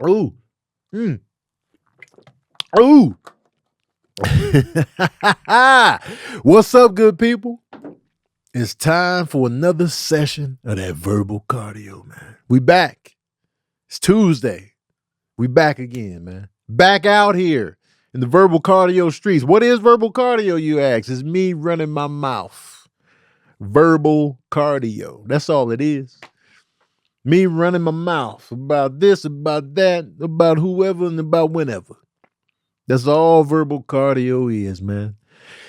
Ooh. Ooh. What's up, good people? It's time for another session of that verbal cardio, man. We back. It's Tuesday. We back again, man. Back out here in the verbal cardio streets. What is verbal cardio, you ask? It's me running my mouth. Verbal cardio. That's all it is. Me running my mouth about this, about that, about whoever, and about whenever. That's all verbal cardio is, man.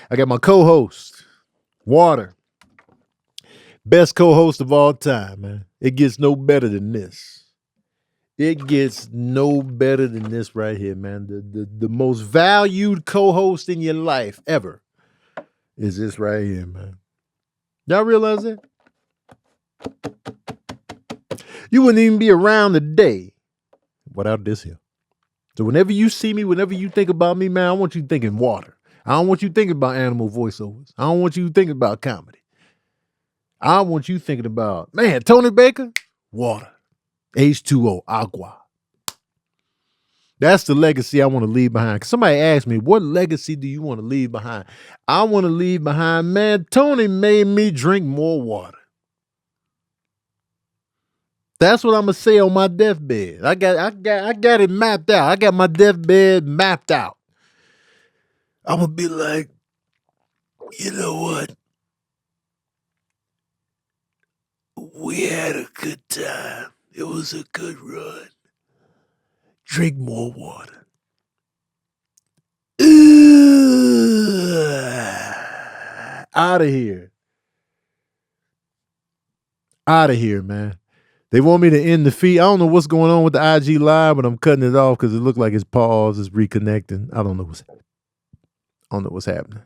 I got my co-host, Water. Best co-host of all time, man. It gets no better than this. It gets no better than this right here, man. The most valued co-host in your life ever is this right here, man. Y'all realize that? You wouldn't even be around today without this here. So whenever you see me, whenever you think about me, man, I want you thinking Water. I don't want you thinking about animal voiceovers. I don't want you thinking about comedy. I want you thinking about, man, Tony Baker, Water, H2O, Agua. That's the legacy I want to leave behind. Somebody asked me, what legacy do you want to leave behind? I want to leave behind, man, Tony made me drink more water. That's what I'm gonna say on my deathbed. I got it mapped out. I got my deathbed mapped out. I'm gonna be like, you know what? We had a good time. It was a good run. Drink more water. Out of here. Out of here, man. They want me to end the feed. I don't know what's going on with the IG live, but I'm cutting it off because it looked like it's paused, it's reconnecting. I don't know what's happening.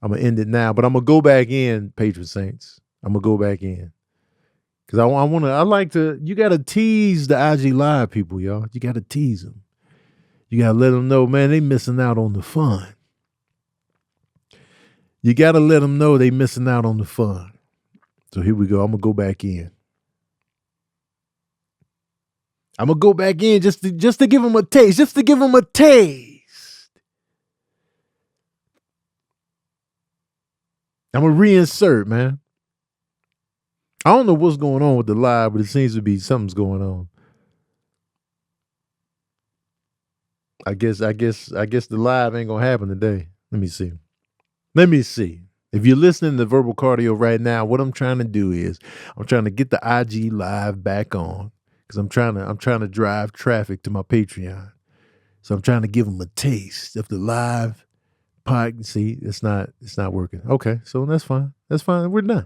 I'm gonna end it now, but I'm gonna go back in, patron saints. I'm gonna go back in. Cause I like to, you gotta tease the IG live people, y'all. You gotta tease them. You gotta let them know, man, they missing out on the fun. You gotta let them know they missing out on the fun. So here we go. I'm gonna go back in. I'm gonna go back in just to give them a taste, just to give them a taste. I'm gonna reinsert, man. I don't know what's going on with the live, but it seems to be something's going on. I guess the live ain't gonna happen today. Let me see. If you're listening to verbal cardio right now, what I'm trying to do is I'm trying to get the IG live back on because I'm trying to drive traffic to my Patreon. So I'm trying to give them a taste of the live pod. See, it's not working. Okay, so that's fine. That's fine. We're done.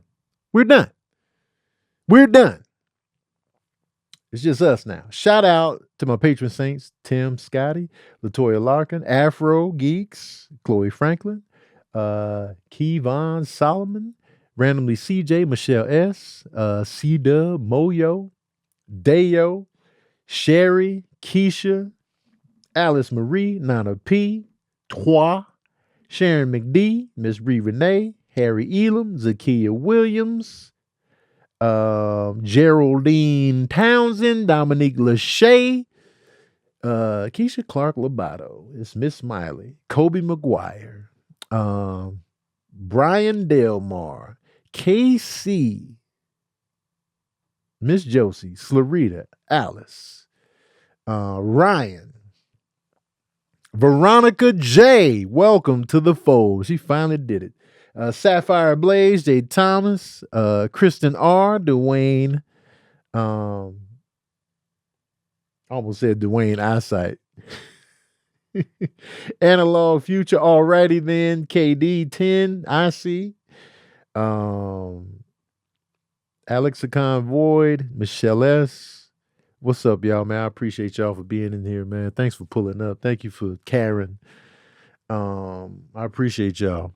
It's just us now. Shout out to my patron saints, Tim Scotty, Latoya Larkin, Afro Geeks, Chloe Franklin, Kevon Solomon, Randomly CJ, Michelle S, C-Dub, Moyo, Dayo, Sherry, Keisha, Alice Marie, Nana P, Trois, Sharon McD, Miss Bree Renee, Harry Elam, Zakiya Williams, Geraldine Townsend, Dominique Lachey, Keisha Clark Lobato, it's Miss Smiley, Kobe McGuire, Brian Delmar, KC, Miss Josie, Slarita, Alice, Ryan, Veronica J. Welcome to the fold. She finally did it. Sapphire Blaze, J. Thomas, Kristen R. Dwayne. I almost said Dwayne Eyesight. Analog Future, alrighty then. KD 10, I see. Alexicon Void, Michelle S. What's up, y'all, man? I appreciate y'all for being in here, man. Thanks for pulling up. Thank you for Karen. I appreciate y'all.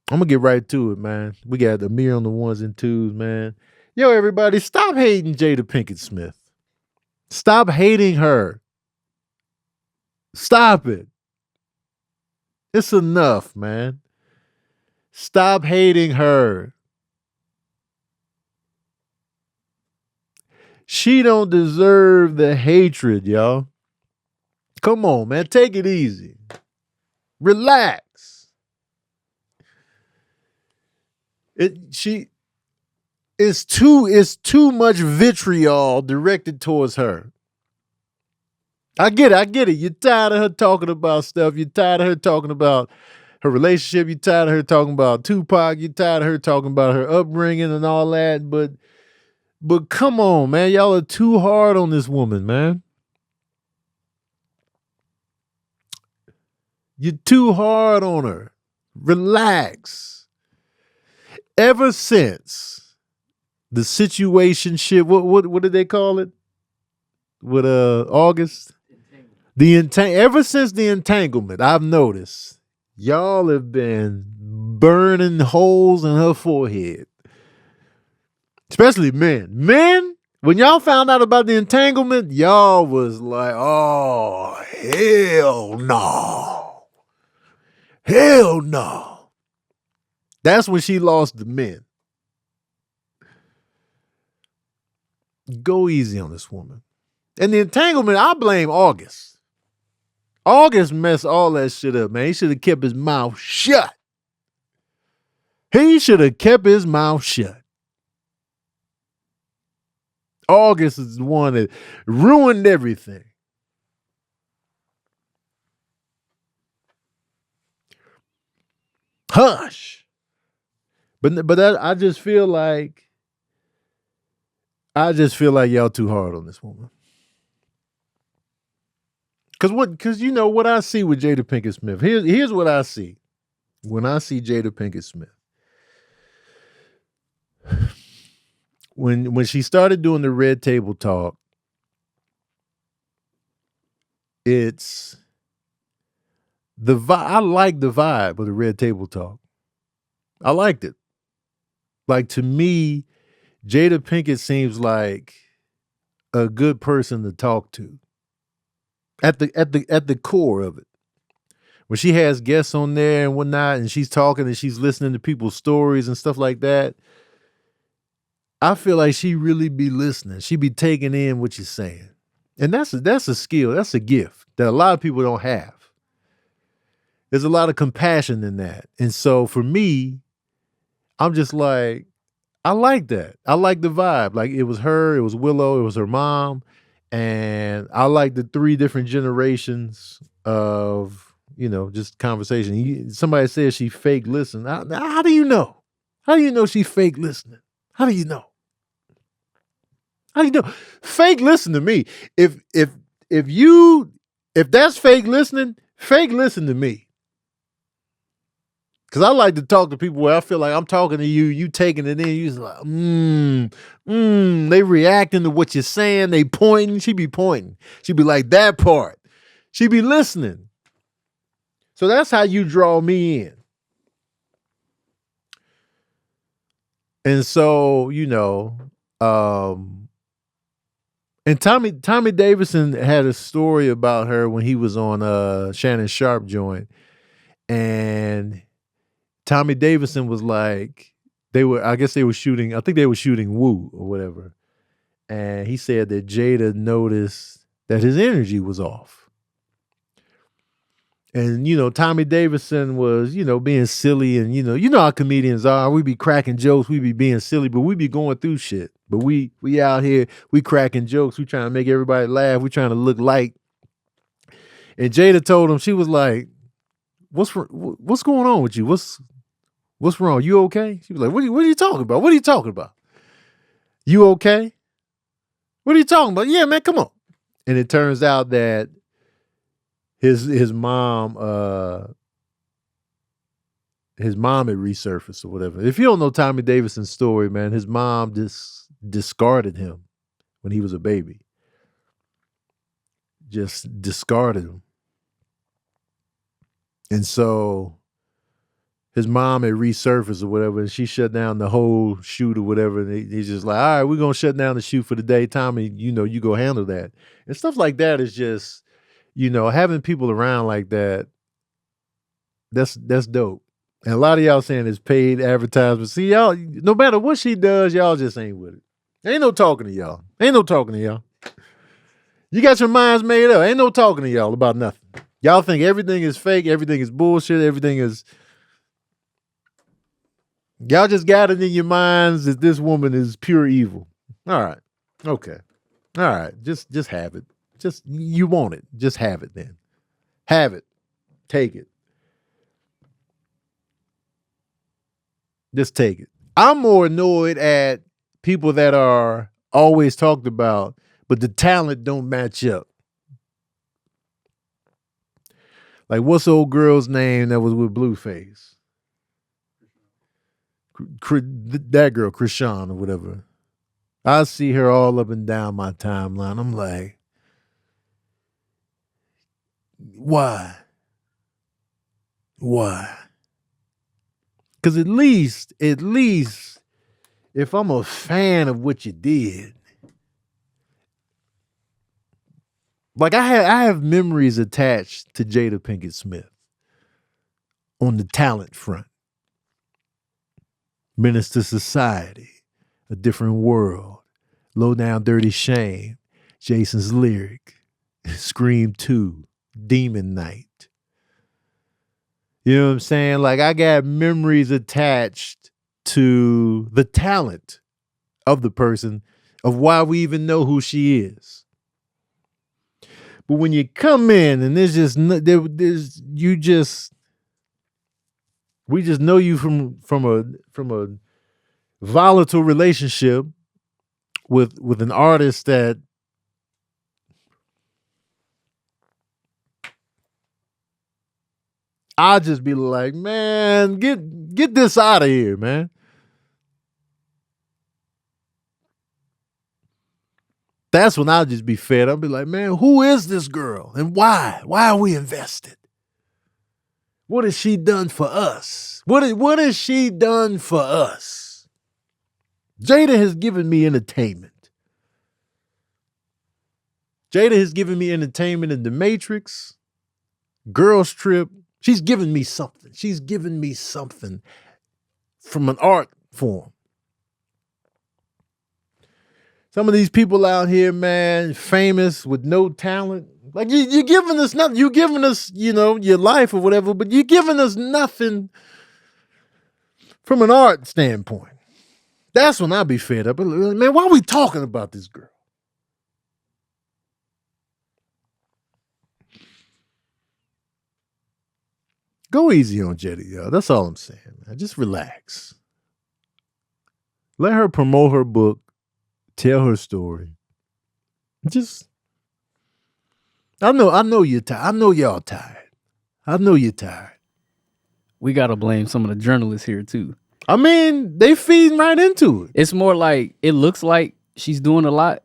I'm gonna get right to it, man. We got Amir on the ones and twos, man. Yo, everybody, stop hating Jada Pinkett Smith. Stop hating her. Stop it. It's enough, man. Stop hating her. She don't deserve the hatred, y'all. Come on, man. Take it easy. Relax. It's too much vitriol directed towards her. I get it. You're tired of her talking about stuff. You're tired of her talking about her relationship. You're tired of her talking about Tupac. You're tired of her talking about her upbringing and all that. But come on, man. Y'all are too hard on this woman, man. You're too hard on her. Relax. Ever since the situationship, what did they call it? With August? Ever since the entanglement, I've noticed y'all have been burning holes in her forehead. Especially men. Men, when y'all found out about the entanglement, y'all was like, oh, hell no. Hell no. That's when she lost the men. Go easy on this woman. And the entanglement, I blame August. August messed all that shit up, man. He should have kept his mouth shut. He should have kept his mouth shut. August is the one that ruined everything. Hush. But I just feel like y'all too hard on this woman. Cause you know what I see with Jada Pinkett Smith. Here's what I see when I see Jada Pinkett Smith. When she started doing the Red Table Talk, it's the vibe. I like the vibe of the Red Table Talk. I liked it. Like, to me, Jada Pinkett seems like a good person to talk to. At the core of it. When she has guests on there and whatnot, and she's talking and she's listening to people's stories and stuff like that, I feel like she really be listening. She be taking in what you're saying. And that's a skill. That's a gift that a lot of people don't have. There's a lot of compassion in that. And so for me, I'm just like, I like that. I like the vibe. Like, it was her, it was Willow, it was her mom. And I like the three different generations of, just conversation. Somebody says she fake listen. How do you know? How do you know she fake listening? How do you know? How do you know? Fake listen to me. If that's fake listening to me. Because I like to talk to people where I feel like I'm talking to you, you taking it in, you just like, they reacting to what you're saying, they pointing, she be pointing. She be like, that part. She be listening. So that's how you draw me in. And so, and Tommy Davidson had a story about her when he was on Shannon Sharp joint. And Tommy Davidson was like, they were shooting Woo or whatever. And he said that Jada noticed that his energy was off. And, Tommy Davidson was, being silly, and, how comedians are. We be cracking jokes, we be being silly, but we be going through shit. But we out here, we cracking jokes, we trying to make everybody laugh, we trying to look light. And Jada told him, she was like, what's going on with you? What's wrong? You okay? She was like, what are you talking about? What are you talking about? You okay? What are you talking about? Yeah, man, come on. And it turns out that his mom had resurfaced or whatever. If you don't know Tommy Davidson's story, man, his mom discarded him when he was a baby. Just discarded him. And so his mom had resurfaced or whatever, and she shut down the whole shoot or whatever. And he's just like, all right, we're going to shut down the shoot for the day. Tommy, you go handle that. And stuff like that is just, having people around like that, that's dope. And a lot of y'all saying it's paid advertisement. See, y'all, no matter what she does, y'all just ain't with it. Ain't no talking to y'all. Ain't no talking to y'all. You got your minds made up. Ain't no talking to y'all about nothing. Y'all think everything is fake, everything is bullshit, everything is. Y'all just got it in your minds that this woman is pure evil. All right. Okay. All right. Just have it. Just you want it. Just have it then. Have it. Take it. Just take it. I'm more annoyed at people that are always talked about, but the talent don't match up. Like, what's the old girl's name that was with Blueface? That girl, Krishan or whatever. I see her all up and down my timeline. I'm like, why? Why? Because at least, if I'm a fan of what you did, like I have memories attached to Jada Pinkett Smith on the talent front. Menace to Society, A Different World, Low Down Dirty Shame, Jason's Lyric, Scream 2, Demon Night. You know what I'm saying? Like, I got memories attached to the talent of the person, of why we even know who she is. But when you come in and we just know you from a volatile relationship with an artist that I'll just be like, man, get this out of here, man. That's when I'll just be fed. I'll be like, man, who is this girl and why? Why are we invested? What has she done for us? What has she done for us? Jada has given me entertainment. Jada has given me entertainment in The Matrix, Girls Trip. She's given me something. She's given me something from an art form. Some of these people out here, man, famous with no talent. Like, you're giving us nothing. You're giving us, your life or whatever, but you're giving us nothing from an art standpoint. That's when I'll be fed up. Man, why are we talking about this girl? Go easy on Jada, y'all. That's all I'm saying, man. Just relax. Let her promote her book, tell her story. I know you're tired. I know y'all tired. I know you're tired. We gotta blame some of the journalists here too. I mean, they feeding right into it. It's more like, it looks like she's doing a lot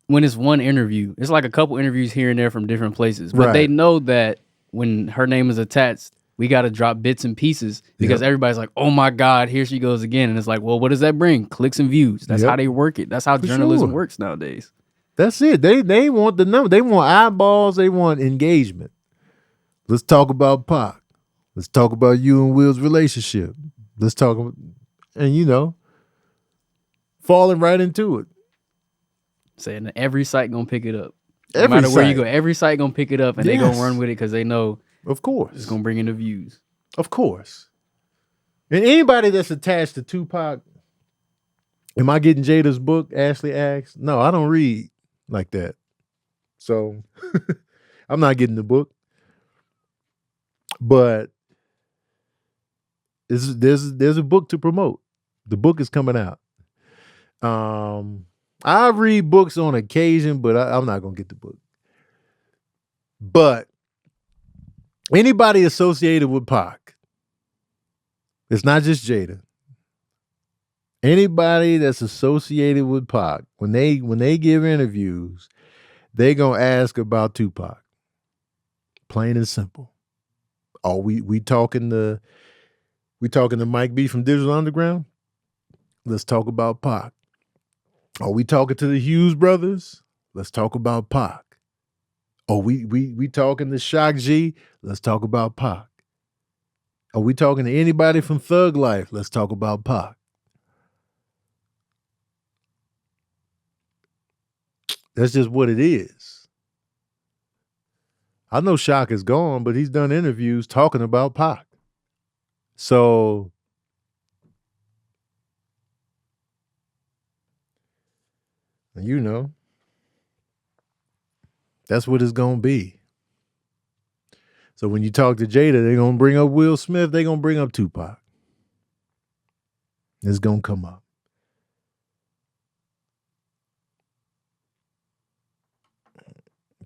when it's one interview. It's like a couple interviews here and there from different places. But they know that when her name is attached, we got to drop bits and pieces because everybody's like, oh my God, here she goes again. And it's like, well, what does that bring? Clicks and views. That's how they work it. That's how journalism works nowadays. That's it. They want the number. They want eyeballs. They want engagement. Let's talk about Pac. Let's talk about you and Will's relationship. Let's talk about, and falling right into it. Saying that every site gonna pick it up. No matter where you go, every site gonna pick it up and they gonna run with it because they know, of course, it's gonna bring in the views. Of course. And anybody that's attached to Tupac, am I getting Jada's book? Ashley asks. No, I don't read like that. So I'm not getting the book. But there's a book to promote. The book is coming out. I read books on occasion, but I'm not gonna get the book. But anybody associated with Pac, it's not just Jada. Anybody that's associated with Pac, when they give interviews, they gonna ask about Tupac. Plain and simple. Oh, we talking to Mike B from Digital Underground? Let's talk about Pac. Are we talking to the Hughes brothers? Let's talk about Pac. Oh, we talking to Shock G? Let's talk about Pac. Are we talking to anybody from Thug Life? Let's talk about Pac. That's just what it is. I know Shock is gone, but he's done interviews talking about Pac. So you know, that's what it's gonna be. So when you talk to Jada, they're gonna bring up Will Smith, they're gonna bring up Tupac. It's gonna come up.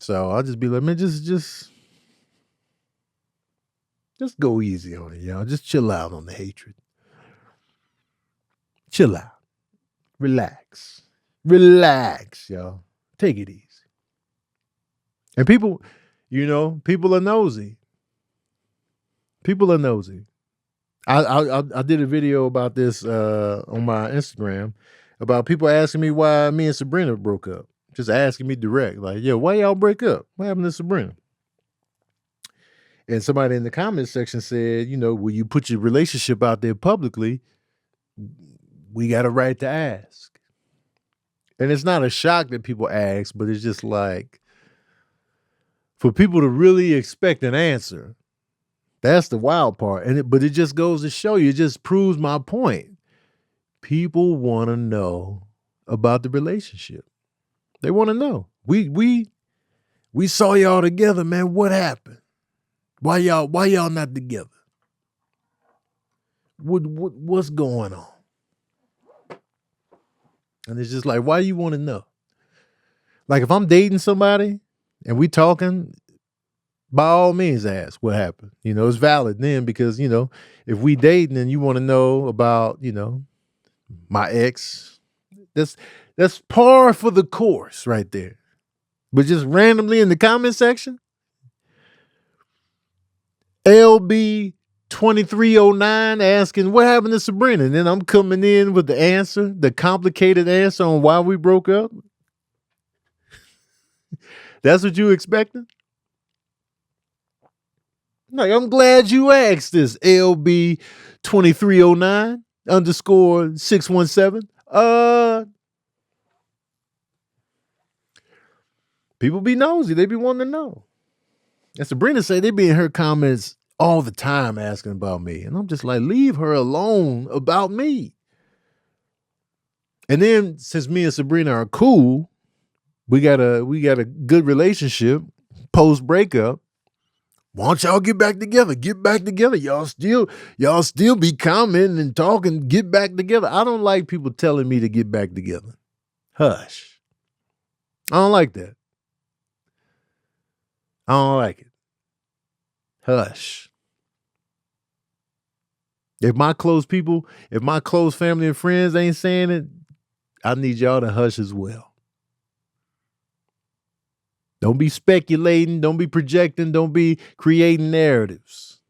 So I'll just be like, man, just go easy on it, y'all. Just chill out on the hatred. Chill out. Relax. Relax, y'all. Take it easy. And people, people are nosy. People are nosy. I did a video about this on my Instagram about people asking me why me and Sabrina broke up. Just asking me direct, like, yo, why y'all break up? What happened to Sabrina? And somebody in the comment section said, when you put your relationship out there publicly, we got a right to ask. And it's not a shock that people ask, but it's just like, for people to really expect an answer, that's the wild part. But it just goes to show you, it just proves my point. People want to know about the relationship. They want to know. We saw y'all together, man. What happened? Why y'all not together? What's going on? And it's just like, why you want to know? Like if I'm dating somebody and we talking, by all means ask what happened. It's valid then because, if we dating and you want to know about, my ex, that's par for the course right there. But just randomly in the comment section, LB 2309 asking what happened to Sabrina, and then I'm coming in with the answer, the complicated answer on why we broke up. That's what you expecting? Like, I'm glad you asked this, LB 2309 underscore 617. People be nosy. They be wanting to know. And Sabrina said they be in her comments all the time asking about me. And I'm just like, leave her alone about me. And then since me and Sabrina are cool, we got a good relationship post breakup. Why don't y'all get back together? Get back together. Y'all still be commenting and talking, get back together. I don't like people telling me to get back together. Hush. I don't like that. I don't like it. Hush. If my close family and friends ain't saying it, I need y'all to hush as well. Don't be speculating. Don't be projecting. Don't be creating narratives.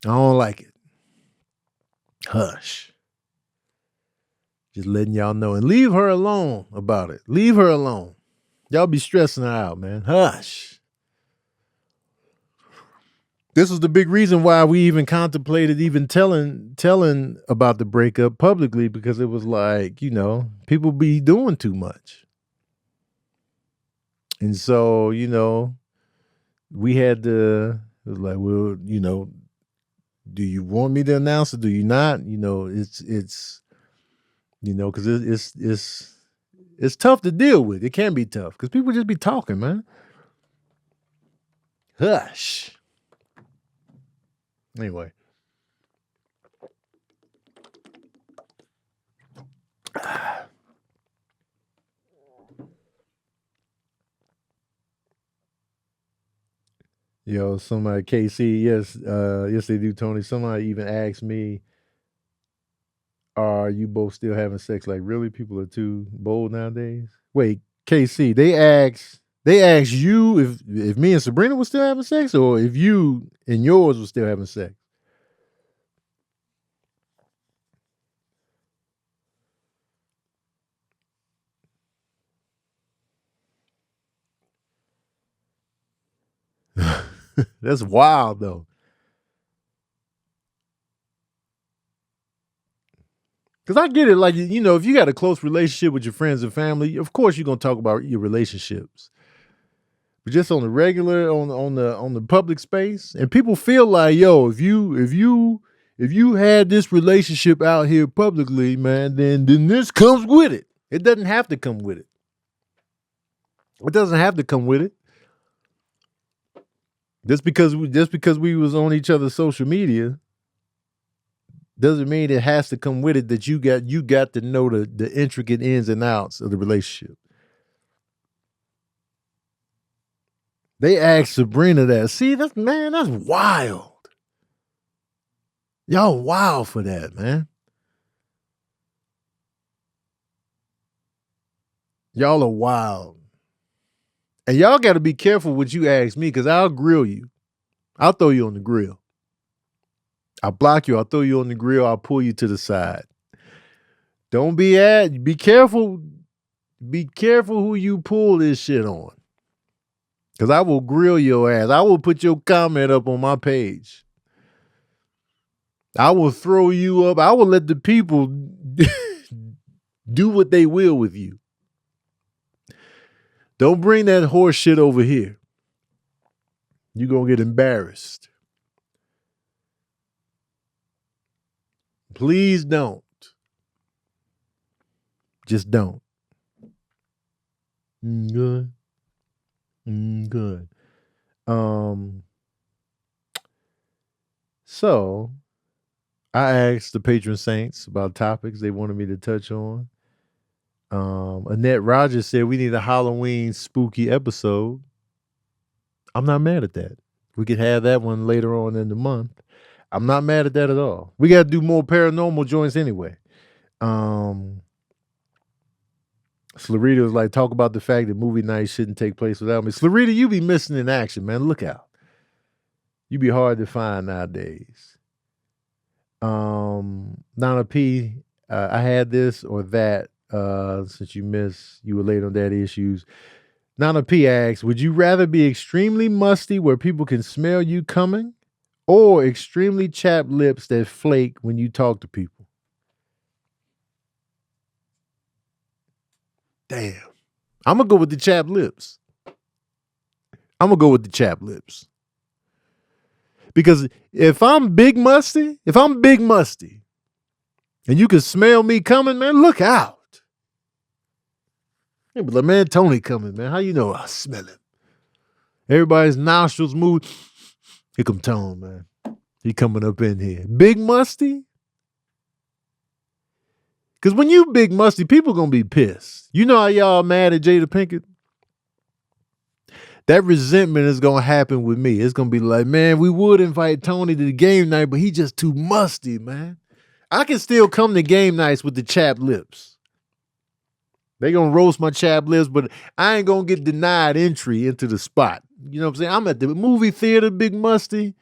I don't like it. Hush. Just letting y'all know. And leave her alone about it. Leave her alone. Y'all be stressing her out, man. Hush. This was the big reason why we even contemplated even telling about the breakup publicly, because it was like, people be doing too much. And so, we had to, it was like, well, do you want me to announce it? Do you not? It's because it's tough to deal with. It can be tough because people just be talking, man. Hush. Anyway. Yo, somebody, KC, yes, yes they do, Tony. Somebody even asked me, are you both still having sex? Like, really? People are too bold nowadays? Wait, KC, they asked you if me and Sabrina were still having sex, or if you and yours were still having sex? That's wild, though. Because I get it. Like, you know, if you got a close relationship with your friends and family, of course you're going to talk about your relationships. But just on the regular, on the public space, and people feel like, yo, if you had this relationship out here publicly, man, then this comes with it. It doesn't have to come with it. It doesn't have to come with it. Just because we was on each other's social media doesn't mean it has to come with it that you got to know the intricate ins and outs of the relationship. They asked Sabrina that. See, that's wild. Y'all wild for that, man. Y'all are wild. And y'all got to be careful what you ask me, because I'll grill you. I'll throw you on the grill. I'll block you. I'll throw you on the grill. I'll pull you to the side. Don't be careful. Be careful who you pull this shit on. Because I will grill your ass. I will put your comment up on my page. I will throw you up. I will let the people do what they will with you. Don't bring that horse shit over here. You're going to get embarrassed. Please don't. Just don't. Good. Good. So I asked the patron saints about topics they wanted me to touch on. Annette Rogers said we need a Halloween spooky episode. I'm not mad at that. We could have that one later on in the month. I'm not mad at that at all. We got to do more paranormal joints anyway. Slarita was like, talk about the fact that movie nights shouldn't take place without me. Slarita, you be missing in action, man. Look out. You be hard to find nowadays. Nana P, I had this or that. Since you were late on daddy issues. Nana P asks, would you rather be extremely musty where people can smell you coming, or extremely chapped lips that flake when you talk to people? Damn. I'm going to go with the chapped lips. Because if I'm big musty, and you can smell me coming, man, look out. Hey, but like, man, Tony coming, man. How you know I smell him? Everybody's nostrils move. Here come Tone, man. He coming up in here. Big musty? Because when you big musty, people going to be pissed. You know how y'all mad at Jada Pinkett? That resentment is going to happen with me. It's going to be like, man, we would invite Tony to the game night, but he just too musty, man. I can still come to game nights with the chapped lips. They going to roast my chapped lips, but I ain't going to get denied entry into the spot. You know what I'm saying? I'm at the movie theater, big musty.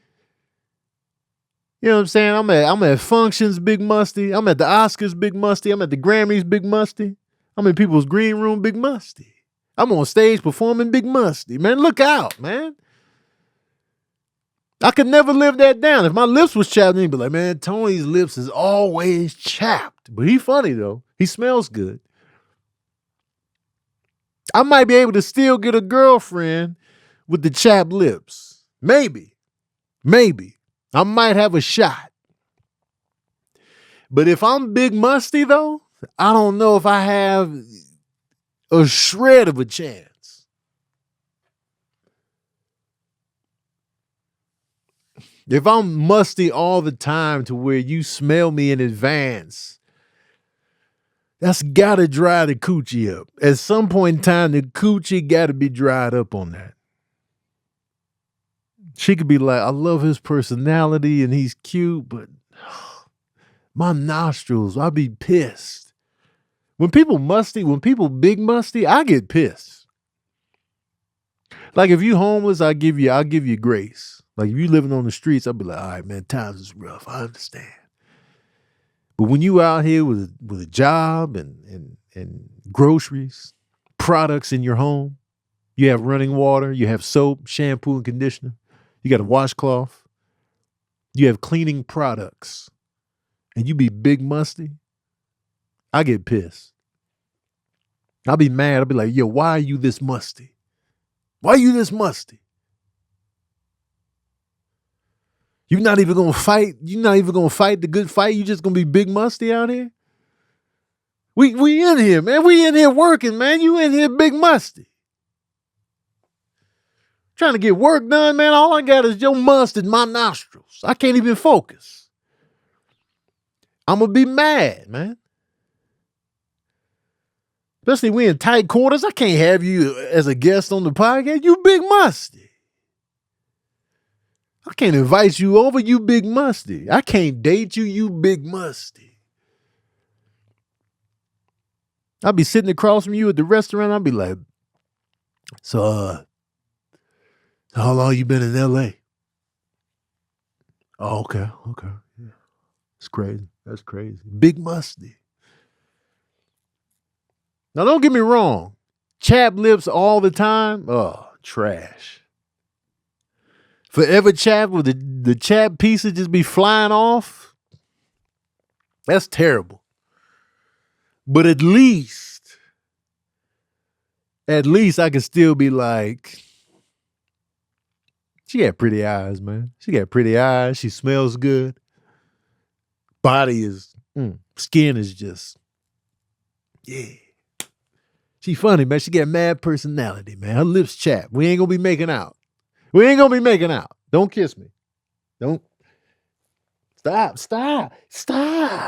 You know what I'm saying? I'm at functions, big musty. I'm at the Oscars, big musty. I'm at the Grammys, big musty. I'm in people's green room, big musty. I'm on stage performing, big musty. Man, look out, man. I could never live that down. If my lips was chapped, they'd be like, man, Tony's lips is always chapped. But he funny, though. He smells good. I might be able to still get a girlfriend with the chapped lips. Maybe. I might have a shot. But if I'm big musty, though, I don't know if I have a shred of a chance. If I'm musty all the time to where you smell me in advance, that's got to dry the coochie up. At some point in time, the coochie got to be dried up on that. She could be like, I love his personality and he's cute, but my nostrils, I'd be pissed. When people big musty, I get pissed. Like if you homeless, I'll give you grace. Like if you living on the streets, I'll be like, all right, man, times is rough. I understand. But when you out here with a job and groceries, products in your home, you have running water, you have soap, shampoo, and conditioner, you got a washcloth, you have cleaning products, and you be big musty, I get pissed. I'll be mad. I'll be like, yo, why are you this musty? Why are you this musty? You're not even gonna fight. You're not even gonna fight the good fight. You just gonna be big musty out here. We in here, man. We in here working, man. You in here big musty. Trying to get work done, man. All I got is your must in my nostrils. I can't even focus. I'm gonna be mad, man. Especially we in tight quarters. I can't have you as a guest on the podcast. You big musty. I can't invite you over, you big musty. I can't date you, you big musty. I'll be sitting across from you at the restaurant. I'll be like, so how long you been in LA? Oh, okay. Yeah. It's crazy. That's crazy. Big musty. Now, don't get me wrong. Chap lips all the time. Oh, trash. Forever chap with the chap pieces just be flying off. That's terrible. But at least I can still be like, she got pretty eyes, man. She got pretty eyes. She smells good. Body is, skin is just, yeah. She funny, man. She got mad personality, man. Her lips chap. We ain't gonna be making out. Don't kiss me. Don't. Stop.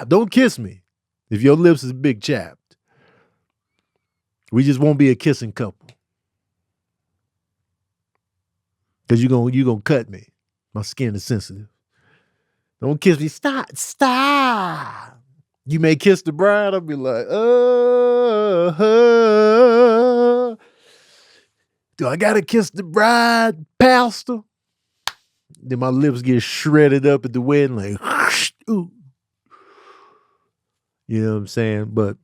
Don't kiss me. If your lips is big chapped. We just won't be a kissing couple. Because you gonna cut me. My skin is sensitive. Don't kiss me. Stop. You may kiss the bride. I'll be like, do I gotta kiss the bride, pastor? Then my lips get shredded up at the wedding, like, ooh. You know what I'm saying? But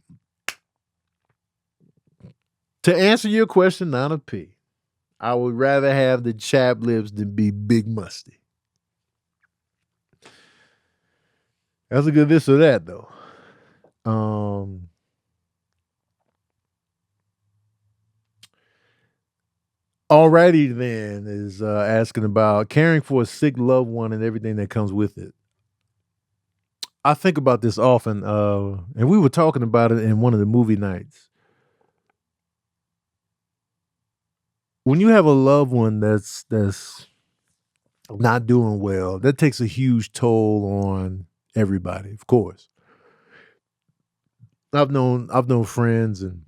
to answer your question, Nana P, I would rather have the chapped lips than be big musty. That's a good this or that, though. Alrighty then is asking about caring for a sick loved one and everything that comes with it. I think about this often, and we were talking about it in one of the movie nights. When you have a loved one that's not doing well, that takes a huge toll on everybody, of course. I've known friends and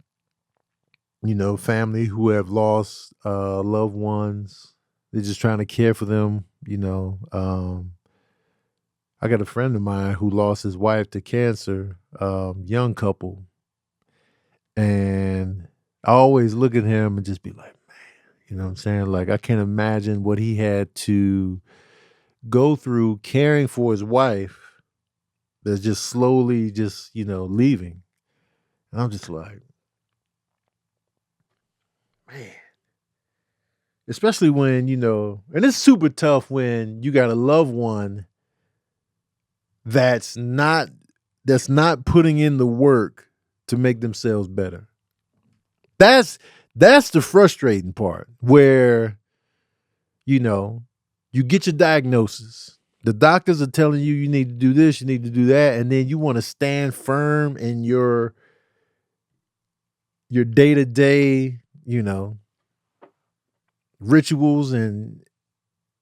family who have lost loved ones. They're just trying to care for them, I got a friend of mine who lost his wife to cancer, young couple. And I always look at him and just be like, man, you know what I'm saying? Like, I can't imagine what he had to go through caring for his wife that's just slowly leaving. And I'm just like, man. Especially when, and it's super tough when you got a loved one that's not putting in the work to make themselves better. That's the frustrating part where, you get your diagnosis. The doctors are telling you you need to do this, you need to do that, and then you want to stand firm in your day-to-day, rituals, and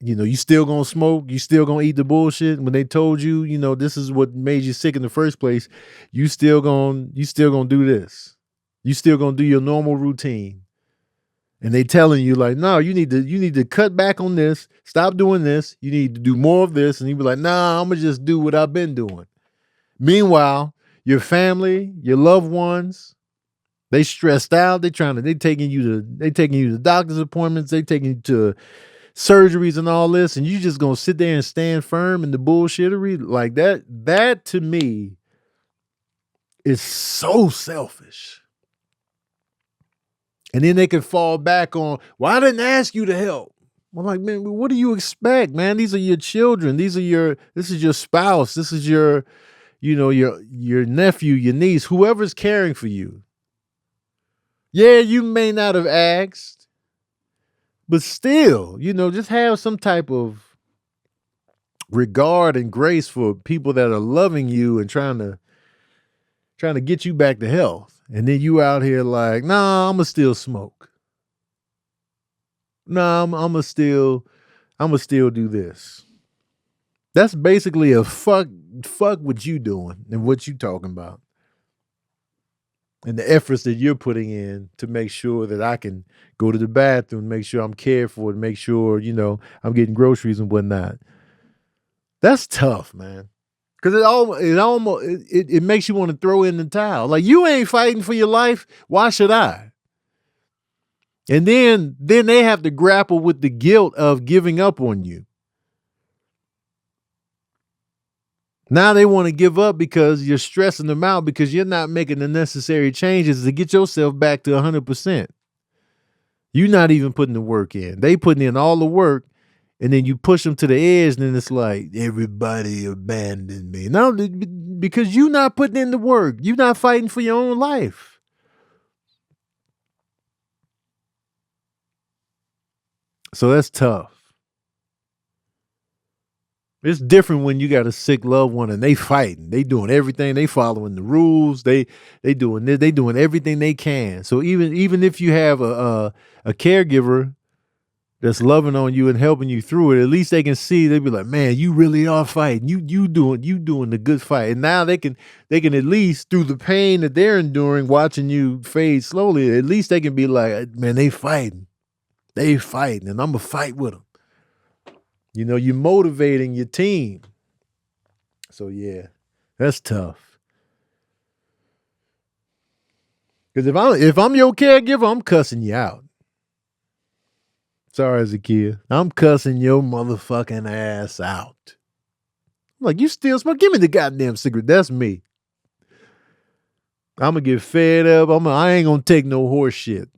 you still gonna smoke, you still gonna eat the bullshit. When they told you, this is what made you sick in the first place, you still gonna do this. You still gonna do your normal routine. And they telling you like, no, you need to cut back on this, stop doing this, you need to do more of this, and you be like, nah, I'm gonna just do what I've been doing. Meanwhile, your family, your loved ones, they stressed out. They taking you to doctor's appointments. They taking you to surgeries and all this, and you just gonna sit there and stand firm in the bullshittery like that. That to me is so selfish. And then they can fall back on, well, I didn't ask you to help. I'm like, man, what do you expect, man? These are your children. This is your spouse. This is your your nephew, your niece, whoever's caring for you. Yeah, you may not have asked, but still, just have some type of regard and grace for people that are loving you and trying to get you back to health. And then you out here like, nah, I'ma still smoke. Nah, I'ma still do this. That's basically a fuck what you doing and what you talking about. And the efforts that you're putting in to make sure that I can go to the bathroom, make sure I'm cared for, and make sure, I'm getting groceries and whatnot. That's tough, man. Because it makes you want to throw in the towel. Like, you ain't fighting for your life. Why should I? And then they have to grapple with the guilt of giving up on you. Now they want to give up because you're stressing them out because you're not making the necessary changes to get yourself back to 100%. You're not even putting the work in. They putting in all the work, and then you push them to the edge, and then it's like, everybody abandoned me. No, because you're not putting in the work. You're not fighting for your own life. So that's tough. It's different when you got a sick loved one and they fighting. They doing everything. They following the rules. They doing everything they can. So even if you have a caregiver that's loving on you and helping you through it, at least they can see. They be like, man, you really are fighting. You doing the good fight. And now they can at least, through the pain that they're enduring, watching you fade slowly, at least they can be like, man, they fighting. They fighting, and I'm gonna fight with them. You're motivating your team. So yeah, that's tough. Because if I'm your caregiver, I'm cussing you out. Sorry, as a kid, I'm cussing your motherfucking ass out. I'm like, you still smoke? Give me the goddamn cigarette. That's me. I'm gonna get fed up. I ain't gonna take no horse shit.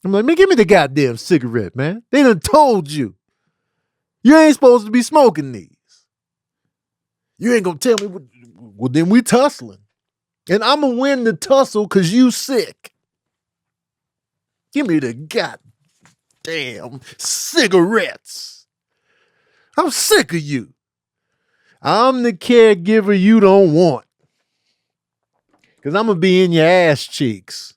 I'm like, man, give me the goddamn cigarette, man. They done told you. You ain't supposed to be smoking these. You ain't gonna tell me what. Well, then we tussling. And I'm gonna win the tussle because you sick. Give me the goddamn cigarettes. I'm sick of you. I'm the caregiver you don't want. Because I'm gonna be in your ass cheeks.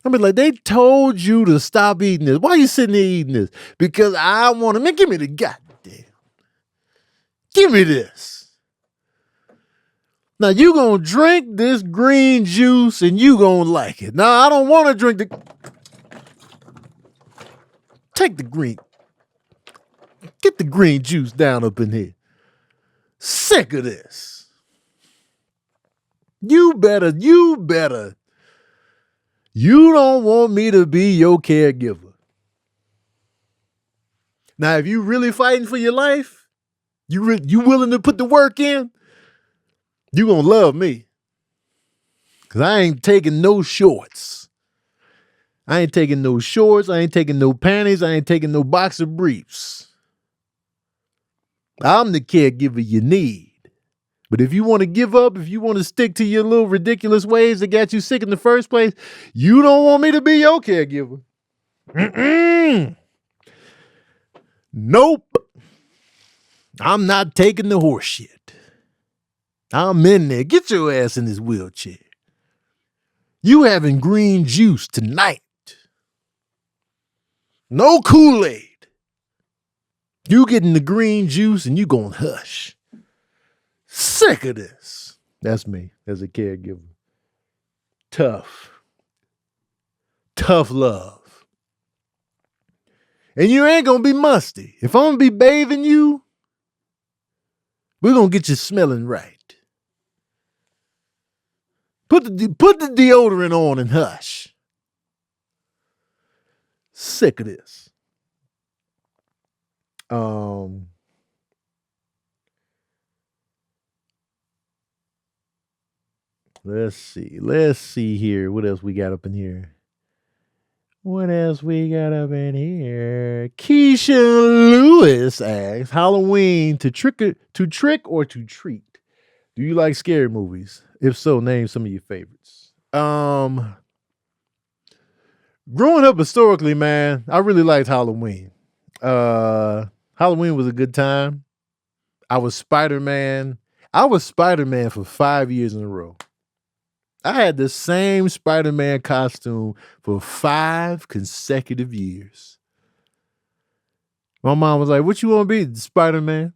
I'm be like, they told you to stop eating this. Why are you sitting there eating this? Because I want to. Man, give me the goddamn. Give me this. Now you gonna drink this green juice and you gonna like it. Now I don't want to drink the. Take the green. Get the green juice down up in here. Sick of this. You better. You don't want me to be your caregiver. Now, if you really fighting for your life, you willing to put the work in, you gonna love me. Because I ain't taking no shorts. I ain't taking no shorts. I ain't taking no panties. I ain't taking no boxer briefs. I'm the caregiver you need. But if you want to give up, if you want to stick to your little ridiculous ways that got you sick in the first place, you don't want me to be your caregiver. Nope. I'm not taking the horse shit. I'm in there. Get your ass in this wheelchair. You having green juice tonight. No Kool-Aid. You getting the green juice and you gonna hush. Sick of this. That's me as a caregiver. Tough love. And you ain't gonna be musty. If I'm gonna be bathing you, we're gonna get you smelling right. Put the deodorant on and hush. Sick of this. Let's see here. What else we got up in here? What else we got up in here? Keisha Lewis asks, Halloween to trick or to treat? Do you like scary movies? If so, name some of your favorites. Growing up historically, man, I really liked Halloween. Halloween was a good time. I was Spider-Man. I was Spider-Man for 5 years in a row. I had the same Spider-Man costume for 5 consecutive years. My mom was like, what you want to be, Spider-Man?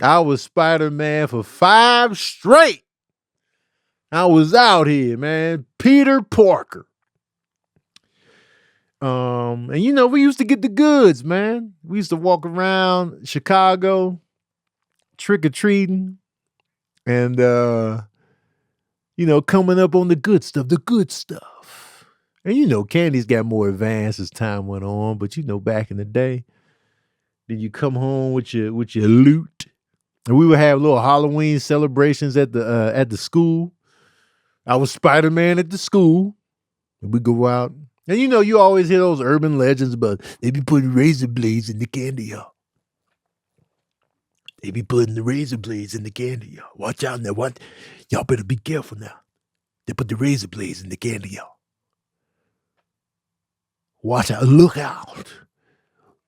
I was Spider-Man for 5 straight. I was out here, man. Peter Parker. And you know, we used to get the goods, man. We used to walk around Chicago trick-or-treating and you know, coming up on the good stuff. And you know, candies got more advanced as time went on, but you know, back in the day, then you come home with your loot. And we would have little Halloween celebrations at the school. I was Spider-Man at the school. And we go out. And you know, you always hear those urban legends about they be putting razor blades in the candy, y'all. They be putting the razor blades in the candy, y'all. Watch out now. Y'all better be careful now. They put the razor blades in the candy, y'all. Watch out. Look out.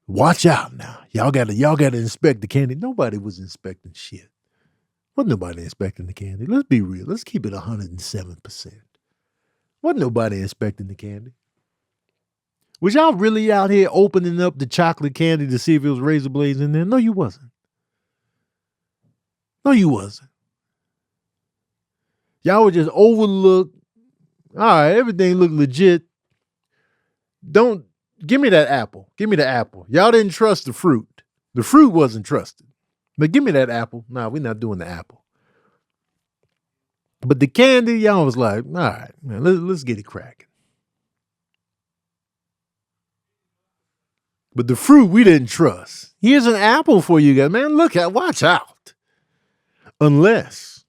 Watch out now. Y'all gotta inspect the candy. Nobody was inspecting shit. Wasn't nobody inspecting the candy. Let's be real. Let's keep it 107%. Wasn't nobody inspecting the candy. Was y'all really out here opening up the chocolate candy to see if it was razor blades in there? No, you wasn't. No, you wasn't. Y'all would just overlook. All right, everything looked legit. Don't give me that apple. Give me the apple. Y'all didn't trust the fruit. The fruit wasn't trusted. But give me that apple. Nah, we're not doing the apple. But the candy, y'all was like, all right, man, let's get it cracking. But the fruit we didn't trust. Here's an apple for you guys, man. Watch out. Unless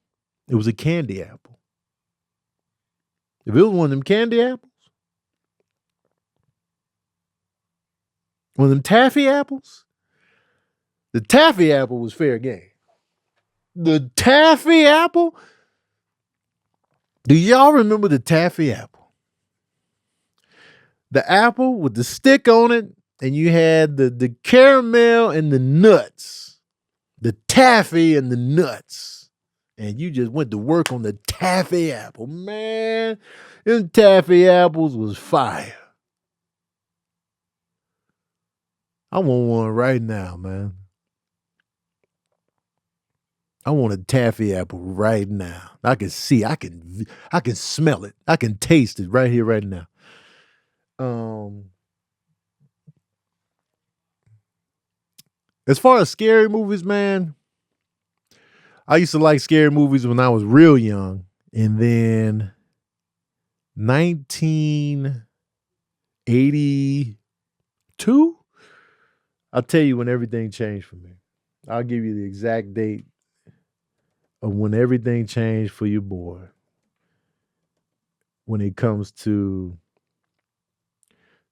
it was a candy apple. If it was one of them candy apples, one of them taffy apples, the taffy apple was fair game. The taffy apple? Do y'all remember the taffy apple? The apple with the stick on it, and you had the caramel and the nuts, the taffy and the nuts. And you just went to work on the taffy apple. Man, them taffy apples was fire. I want one right now, man. I want a taffy apple right now. I can see, I can smell it. I can taste it right here, right now. As far as scary movies, man, I used to like scary movies when I was real young. And then 1982, I'll tell you when everything changed for me. I'll give you the exact date of when everything changed for your boy. When it comes to,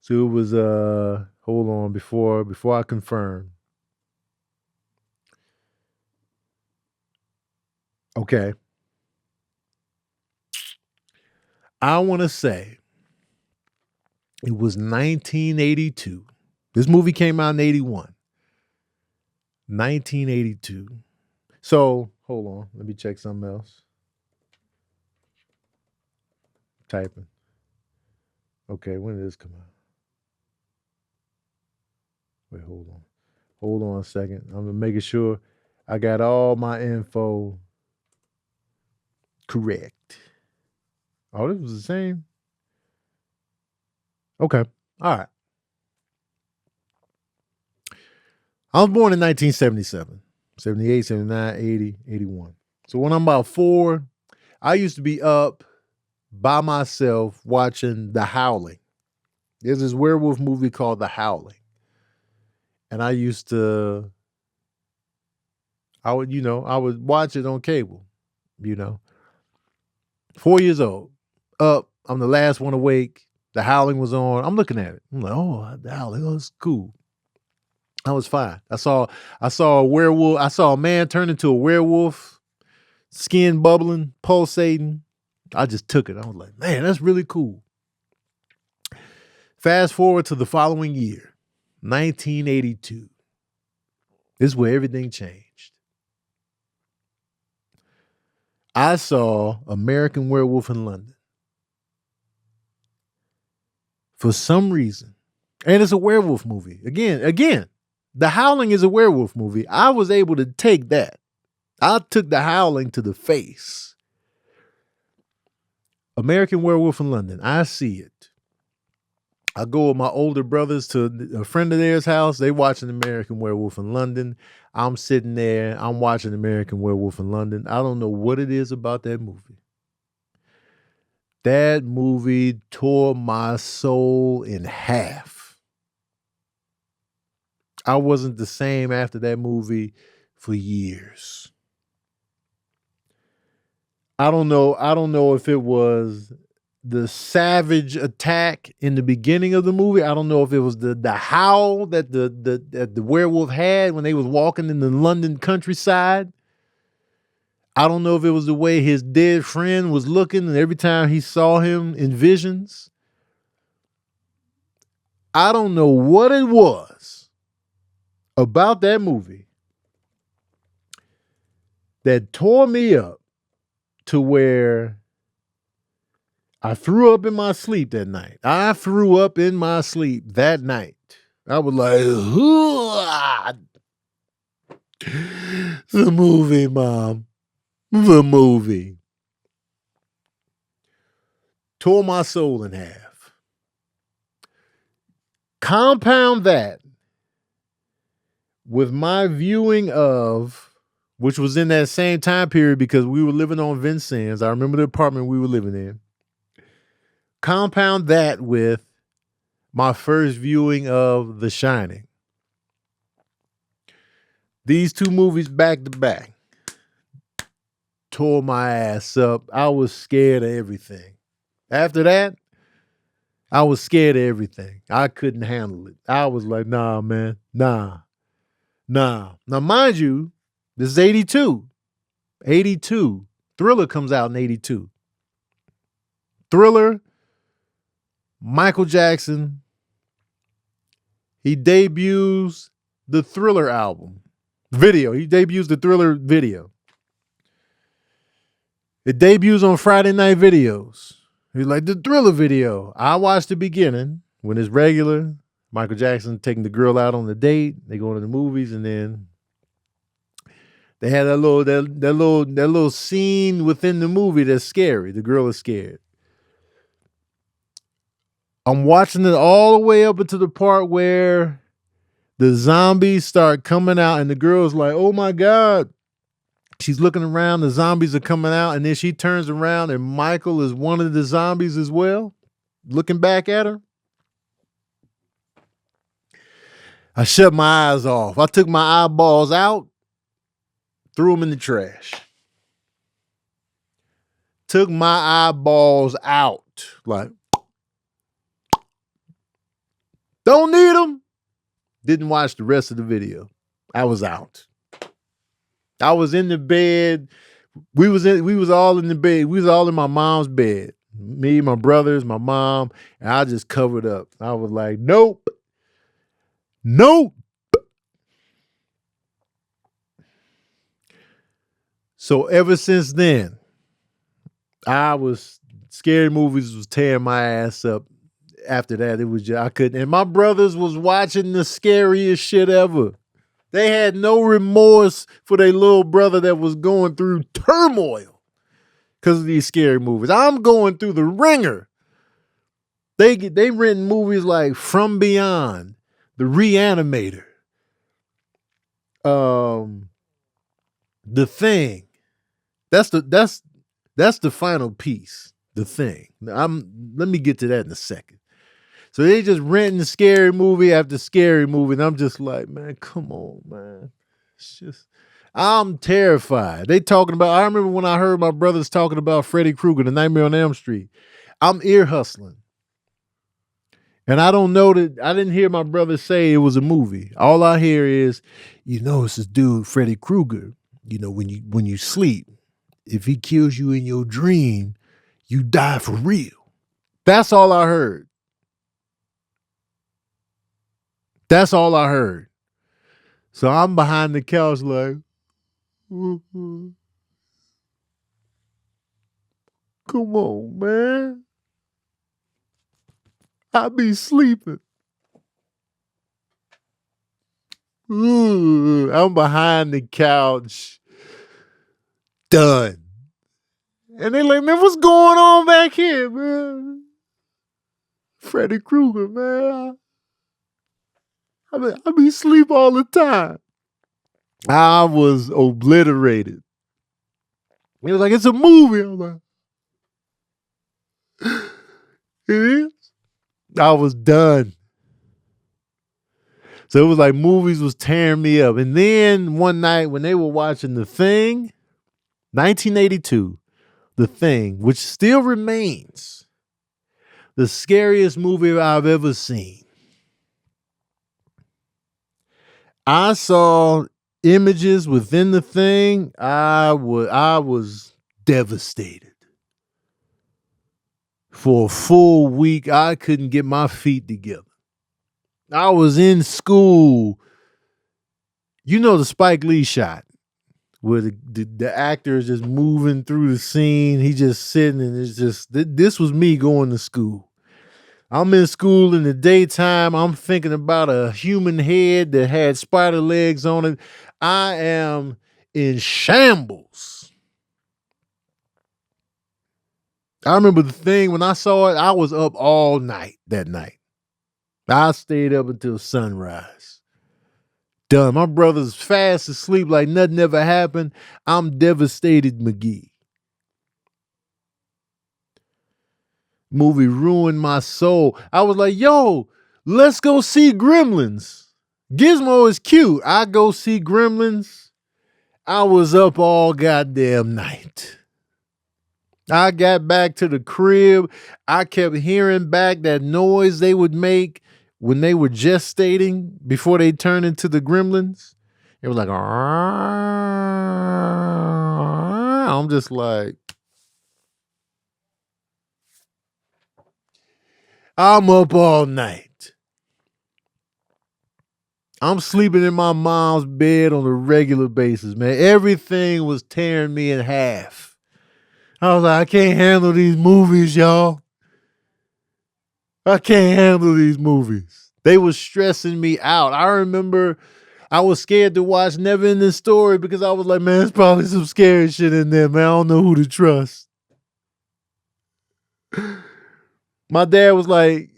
so it was hold on before I confirm. Okay. I want to say it was 1982. This movie came out in 81. 1982. So, hold on. Let me check something else. Typing. Okay, when did this come out? Wait, hold on. Hold on a second. I'm making sure I got all my info correct. Oh, this was the same? Okay. All right. I was born in 1977, 78, 79, 80, 81. So when I'm about 4, I used to be up by myself watching The Howling. There's this werewolf movie called The Howling. And I would watch it on cable, 4 years old. Up, I'm the last one awake. The Howling was on. I'm looking at it. I'm like, oh, The Howling, oh, it's cool. I was fine. I saw a werewolf. I saw a man turn into a werewolf, skin bubbling, pulsating. I just took it. I was like, man, that's really cool. Fast forward to the following year, 1982. This is where everything changed. I saw American Werewolf in London. For some reason. And it's a werewolf movie. Again, The Howling is a werewolf movie. I was able to take that. I took The Howling to the face. American Werewolf in London. I see it. I go with my older brothers to a friend of theirs' house. They watching American Werewolf in London. I'm sitting there. I'm watching American Werewolf in London. I don't know what it is about that movie. That movie tore my soul in half. I wasn't the same after that movie for years. I don't know if it was the savage attack in the beginning of the movie. I don't know if it was the howl that the werewolf had when they was walking in the London countryside. I don't know if it was the way his dead friend was looking and every time he saw him in visions. I don't know what it was about that movie that tore me up to where I threw up in my sleep that night. I threw up in my sleep that night. I was like, the movie, Mom. The movie. Tore my soul in half. Compound that with my viewing of, which was in that same time period because we were living on Vincennes. I remember the apartment we were living in. Compound that with my first viewing of The Shining. These two movies back to back tore my ass up. I was scared of everything. After that, I was scared of everything. I couldn't handle it. I was like, nah, man, nah. Now, mind you, this is 82. 82. Thriller comes out in 82. Thriller, Michael Jackson, he debuts the Thriller album. Video. He debuts the Thriller video. It debuts on Friday Night Videos. He's like, the Thriller video. I watched the beginning when it's regular. Michael Jackson taking the girl out on the date. They go to the movies, and then they had that little scene within the movie that's scary. The girl is scared. I'm watching it all the way up until the part where the zombies start coming out, and the girl's like, oh my God. She's looking around, the zombies are coming out, and then she turns around, and Michael is one of the zombies as well, looking back at her. I shut my eyes off. I took my eyeballs out, threw them in the trash. Took my eyeballs out. Like, don't need them. Didn't watch the rest of the video. I was out. I was in the bed. We was all in the bed. We was all in my mom's bed. Me, my brothers, my mom, and I just covered up. I was like, nope. Nope. So ever since then, scary movies was tearing my ass up. After that, it was just, I couldn't. And my brothers was watching the scariest shit ever. They had no remorse for their little brother that was going through turmoil because of these scary movies. I'm going through the ringer. They renting movies like From Beyond, The Reanimator, The Thing. That's the final piece. The Thing. Let me get to that in a second. So they just renting scary movie after scary movie, and I'm just like, man, come on, man. It's just, I'm terrified. They talking about, I remember when I heard my brothers talking about Freddy Krueger, The Nightmare on Elm Street. I'm ear hustling. And I don't know that I didn't hear my brother say it was a movie. All I hear is, it's this dude, Freddy Krueger. When you sleep, if he kills you in your dream, you die for real. That's all I heard. That's all I heard. So I'm behind the couch like, come on, man. I be sleeping. I'm behind the couch. Done. And they like, man, what's going on back here, man? Freddy Krueger, man. I be sleep all the time. I was obliterated. He was like, it's a movie. I was like, it is? I was done. So it was like movies was tearing me up. And then one night when they were watching The Thing, 1982, The Thing, which still remains the scariest movie I've ever seen. I saw images within The Thing. I was devastated. For a full week, I couldn't get my feet together. I was in school. You know the Spike Lee shot where the actor is just moving through the scene. He just sitting and it's just, this was me going to school. I'm in school in the daytime. I'm thinking about a human head that had spider legs on it. I am in shambles. I remember The Thing, when I saw it, I was up all night that night. I stayed up until sunrise. Done. My brother's fast asleep like nothing ever happened. I'm devastated, McGee. Movie ruined my soul. I was like, yo, let's go see Gremlins. Gizmo is cute. I go see Gremlins. I was up all goddamn night. I got back to the crib. I kept hearing back that noise they would make when they were gestating before they turned into the Gremlins. It was like, I'm just like, I'm up all night. I'm sleeping in my mom's bed on a regular basis, man. Everything was tearing me in half. I was like, I can't handle these movies, y'all. I can't handle these movies. They were stressing me out. I remember I was scared to watch Never Ending Story because I was like, man, there's probably some scary shit in there, man. I don't know who to trust. My dad was like,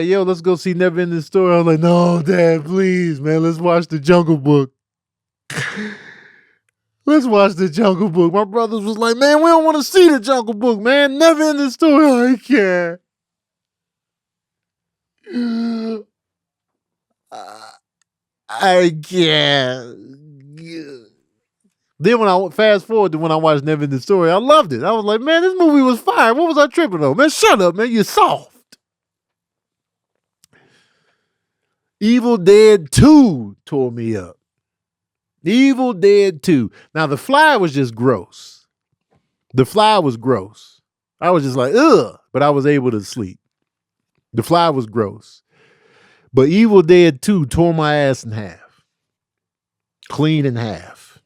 yo, let's go see Never Ending Story. I was like, no, Dad, please, man, let's watch The Jungle Book. Let's watch The Jungle Book. My brothers was like, man, we don't want to see The Jungle Book, man. Never Ending Story. I can't. I can't. Then when I fast forward to when I watched Never Ending Story, I loved it. I was like, man, this movie was fire. What was I tripping on? Man, shut up, man. You're soft. Evil Dead 2 tore me up. Evil Dead 2. Now, The Fly was just gross. The Fly was gross. I was just like, ugh, but I was able to sleep. The Fly was gross. But Evil Dead 2 tore my ass in half. Clean in half.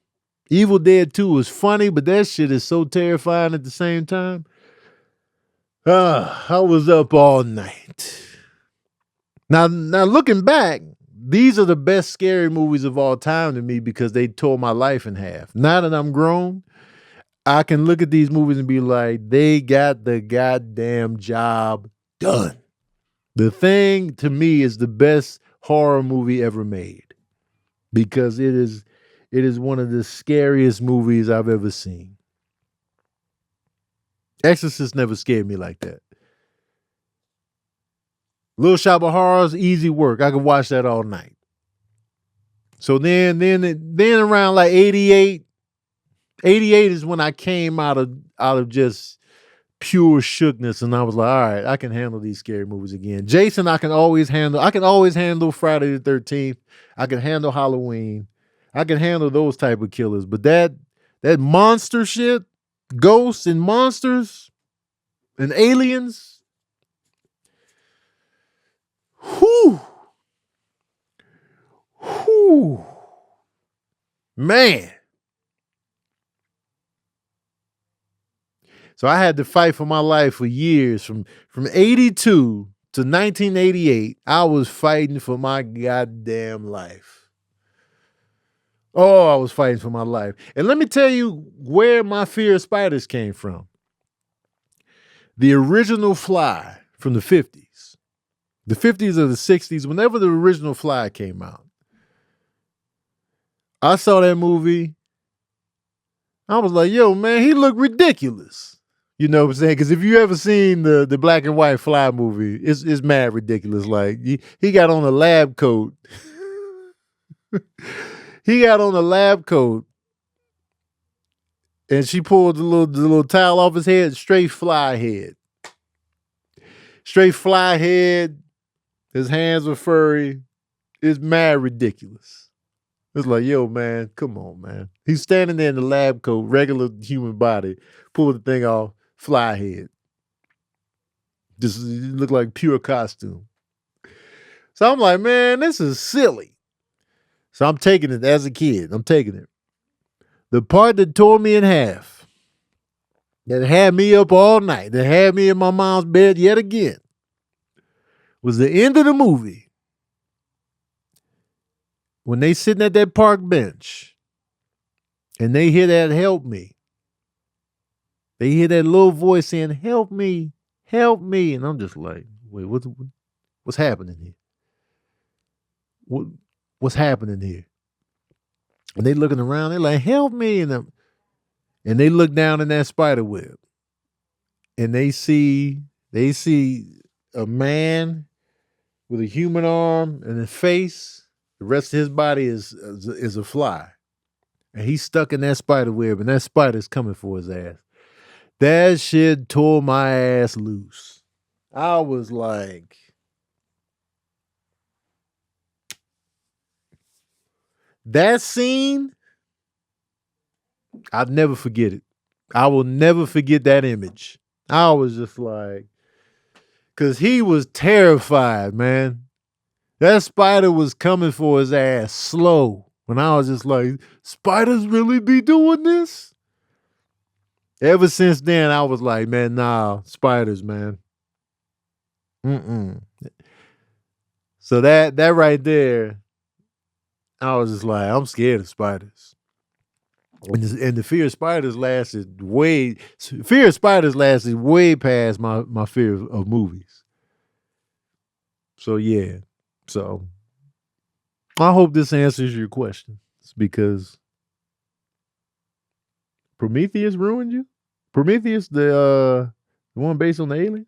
Evil Dead 2 was funny, but that shit is so terrifying at the same time. I was up all night. Now looking back, these are the best scary movies of all time to me because they tore my life in half. Now that I'm grown, I can look at these movies and be like, they got the goddamn job done. The Thing, to me, is the best horror movie ever made because it is one of the scariest movies I've ever seen. Exorcist never scared me like that. Little Shop of Horrors, easy work. I could watch that all night. So then around like 88 is when I came out of just pure shookness, and I was like, all right, I can handle these scary movies again. Jason, I can always handle Friday the 13th. I can handle Halloween. I can handle those type of killers. But that monster shit, ghosts and monsters and aliens, whew. Man. So I had to fight for my life for years. From 82 to 1988, I was fighting for my goddamn life. Oh, I was fighting for my life. And let me tell you where my fear of spiders came from. The original Fly from the 50s. The 50s or the 60s, whenever the original Fly came out. I saw that movie. I was like, yo, man, he looked ridiculous. You know what I'm saying? Because if you ever seen the black and white Fly movie, it's mad ridiculous. Like he got on a lab coat. He got on a lab coat, and she pulled the little towel off his head. Straight fly head. Straight fly head. His hands were furry. It's mad ridiculous. It's like, yo, man, come on, man. He's standing there in the lab coat, regular human body, pull the thing off. Fly head. Just look like pure costume. So I'm like, man, this is silly. So I'm taking it as a kid. I'm taking it. The part that tore me in half, that had me up all night, that had me in my mom's bed yet again, was the end of the movie. When they sitting at that park bench and they hear that help me. They hear that little voice saying, help me, help me. And I'm just like, wait, what's happening here? What's happening here? And they looking around, they're like, help me. And they look down in that spider web. And they see a man with a human arm and a face. The rest of his body is a fly. And he's stuck in that spider web, and that spider's coming for his ass. That shit tore my ass loose. I was like, that scene, I'll never forget it. I will never forget that image. I was just like, because he was terrified, man. That spider was coming for his ass slow. When I was just like, spiders really be doing this? Ever since then, I was like, man, nah, spiders, man. So that right there, I was just like, I'm scared of spiders. And the fear of spiders lasted way past my fear of movies. So yeah. So I hope this answers your question. It's because Prometheus ruined you? Prometheus, the one based on the aliens?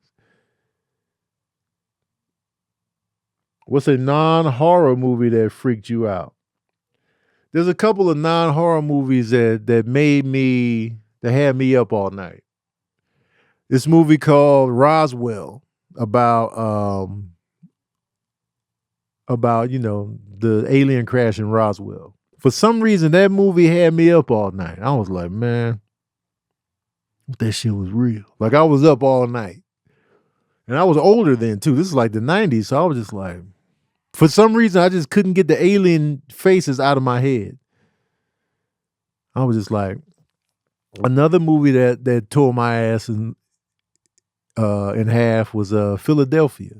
What's a non-horror movie that freaked you out? There's a couple of non-horror movies that had me up all night. This movie called Roswell about the alien crash in Roswell. For some reason, that movie had me up all night. I was like, man, that shit was real. Like, I was up all night. And I was older then, too. This is like the 90s, so I was just like, for some reason, I just couldn't get the alien faces out of my head. I was just like, another movie that tore my ass in half was Philadelphia.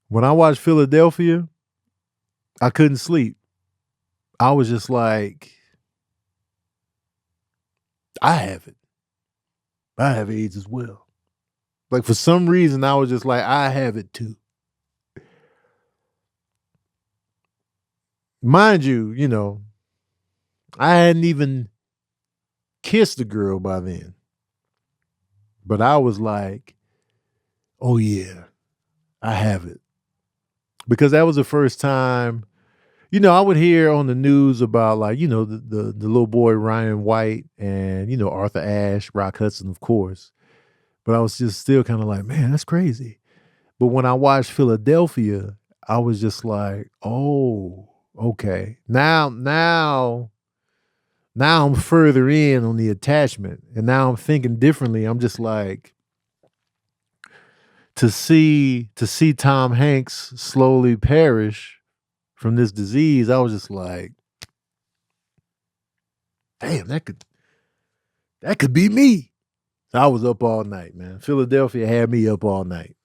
When I watched Philadelphia, I couldn't sleep. I was just like, I have it. I have AIDS as well. Like, for some reason, I was just like, I have it too. Mind you, I hadn't even kissed a girl by then. But I was like, oh yeah, I have it. Because that was the first time, I would hear on the news about the little boy Ryan White and, Arthur Ashe, Rock Hudson, of course. But I was just still kind of like, man, that's crazy. But when I watched Philadelphia, I was just like, oh, okay. Now I'm further in on the attachment. And now I'm thinking differently. I'm just like, to see Tom Hanks slowly perish from this disease, I was just like, damn, that could be me. So I was up all night, man. Philadelphia had me up all night.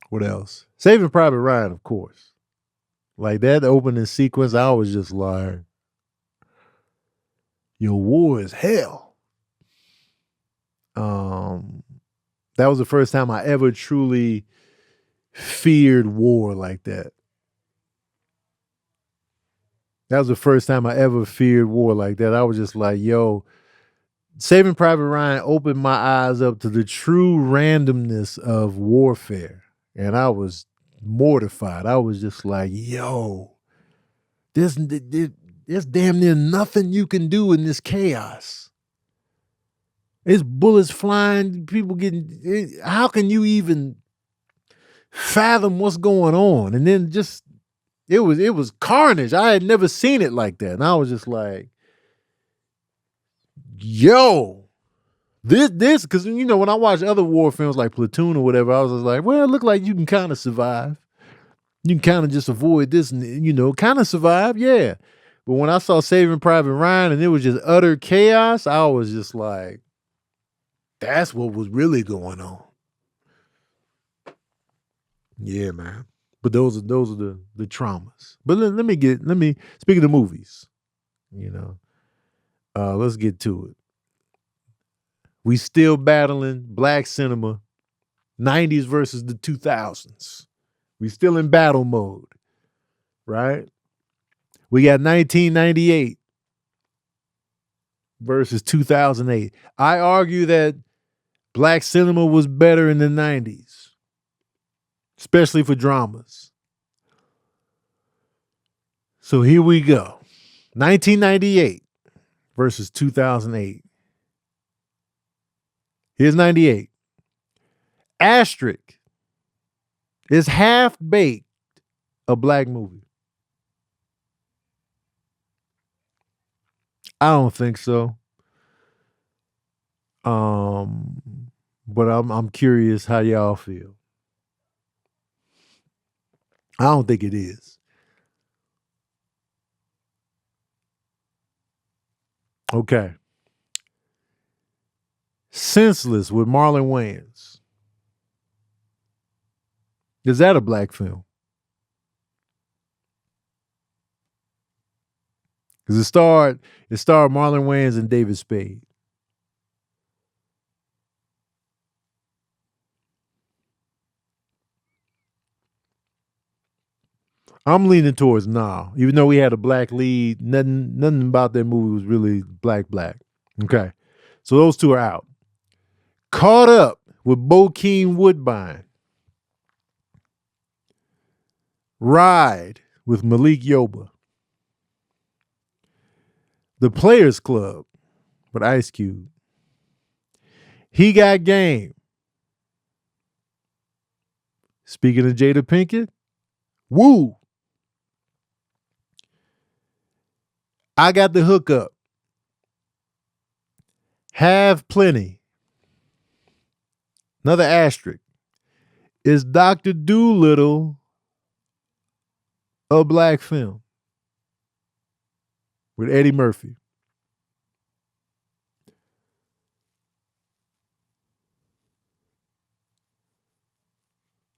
What else? Saving Private Ryan, of course. Like that opening sequence, I was just like, your war is hell. That was the first time I ever truly feared war like that. That was the first time I ever feared war like that. I was just like, yo, Saving Private Ryan opened my eyes up to the true randomness of warfare. And I was mortified. I was just like, yo, there's damn near nothing you can do in this chaos. It's bullets flying, people getting, how can you even fathom what's going on? And then just, it was carnage. I had never seen it like that. And I was just like, yo, this, because, you know, when I watch other war films like Platoon or whatever, I was just like, well, it looked like you can kind of survive. You can kind of just avoid this and, you know, kind of survive, yeah. But when I saw Saving Private Ryan and it was just utter chaos, I was just like, that's what was really going on. Yeah, man. But those are the traumas. But let me speak of the movies, you know. Let's get to it. We still battling black cinema, 90s versus the 2000s. We still in battle mode, right? We got 1998 versus 2008. I argue that black cinema was better in the 90s, especially for dramas. So here we go. 1998 versus 2008. Here's 98. Asterisk is half-baked a black movie. I don't think so. But I'm curious how y'all feel. I don't think it is. Okay. Senseless with Marlon Wayans. Is that a black film? Because it starred Marlon Wayans and David Spade. I'm leaning towards nah. Even though we had a black lead, nothing about that movie was really black. Okay. So those two are out. Caught Up with Bokeem Woodbine. Ride with Malik Yoba. The Players Club with Ice Cube. He Got Game. Speaking of Jada Pinkett, Woo. I Got the Hookup. Have Plenty. Another asterisk. Is Dr. Dolittle a black film? With Eddie Murphy.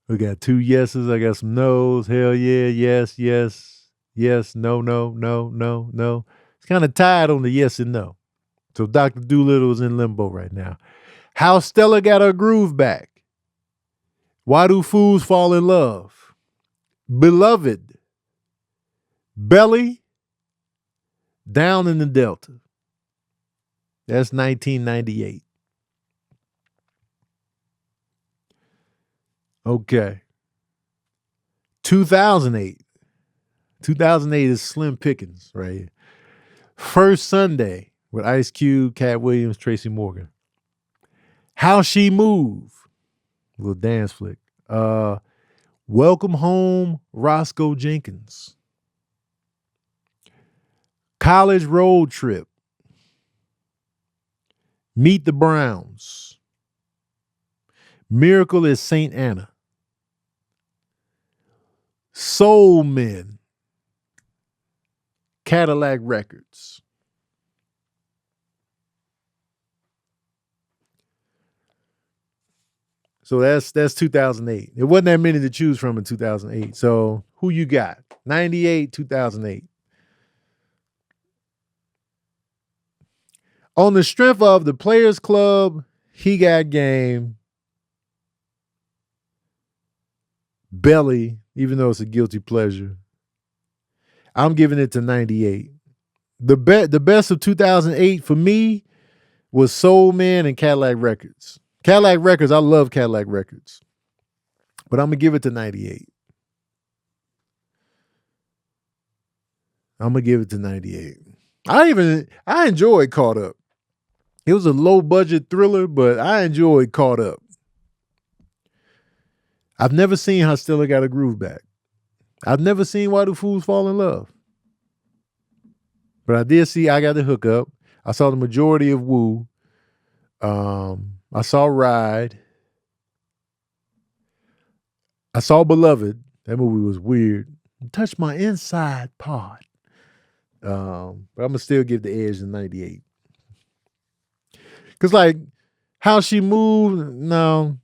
We got two yeses. I got some no's. Hell yeah. Yes. No. It's kind of tied on the yes and no. So Dr. Dolittle is in limbo right now. How Stella Got Her Groove Back. Why Do Fools Fall in Love? Beloved. Belly. Down in the Delta. That's 1998. Okay. 2008. 2008 is slim pickings right here. First Sunday with Ice Cube, Cat Williams, Tracy Morgan. How She Move, a little dance flick. Welcome Home, Roscoe Jenkins. College Road Trip. Meet the Browns. Miracle is St. Anna. Soul Men. Cadillac Records. So that's 2008. It wasn't that many to choose from in 2008. So who you got? 98, 2008. On the strength of the Players Club, He Got Game, Belly, even though it's a guilty pleasure, I'm giving it to 98. The best of 2008 for me was Soul Man and Cadillac Records. Cadillac Records, I love Cadillac Records. But I'm going to give it to 98. I'm going to give it to 98. I enjoyed Caught Up. It was a low budget thriller, but I enjoyed Caught Up. I've never seen How Stella Got a Groove Back. I've never seen Why Do Fools Fall in Love. But I did see I Got the Hookup. I saw the majority of Woo. I saw Ride. I saw Beloved. That movie was weird. Touch my inside part. But I'm going to still give the edge to 98. Because, like, How She Moved, no.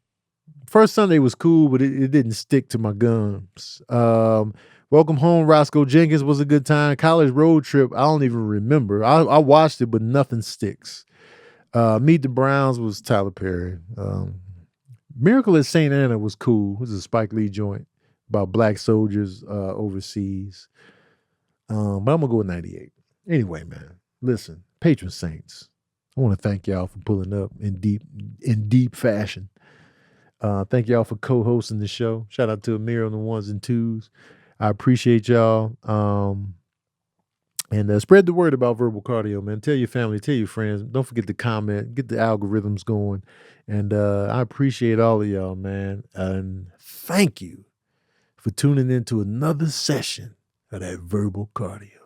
First Sunday was cool, but it didn't stick to my gums. Welcome Home, Roscoe Jenkins was a good time. College Road Trip, I don't even remember. I watched it, but nothing sticks. Meet the Browns was Tyler Perry. Miracle at St. Anna was cool. It was a Spike Lee joint about black soldiers overseas. But I'm going to go with 98. Anyway, man, listen, patron saints, I want to thank y'all for pulling up in deep fashion. Thank y'all for co-hosting the show. Shout out to Amir on the ones and twos. I appreciate y'all. And spread the word about verbal cardio, man. Tell your family, tell your friends. Don't forget to comment, get the algorithms going. And I appreciate all of y'all, man. And thank you for tuning in to another session of that verbal cardio.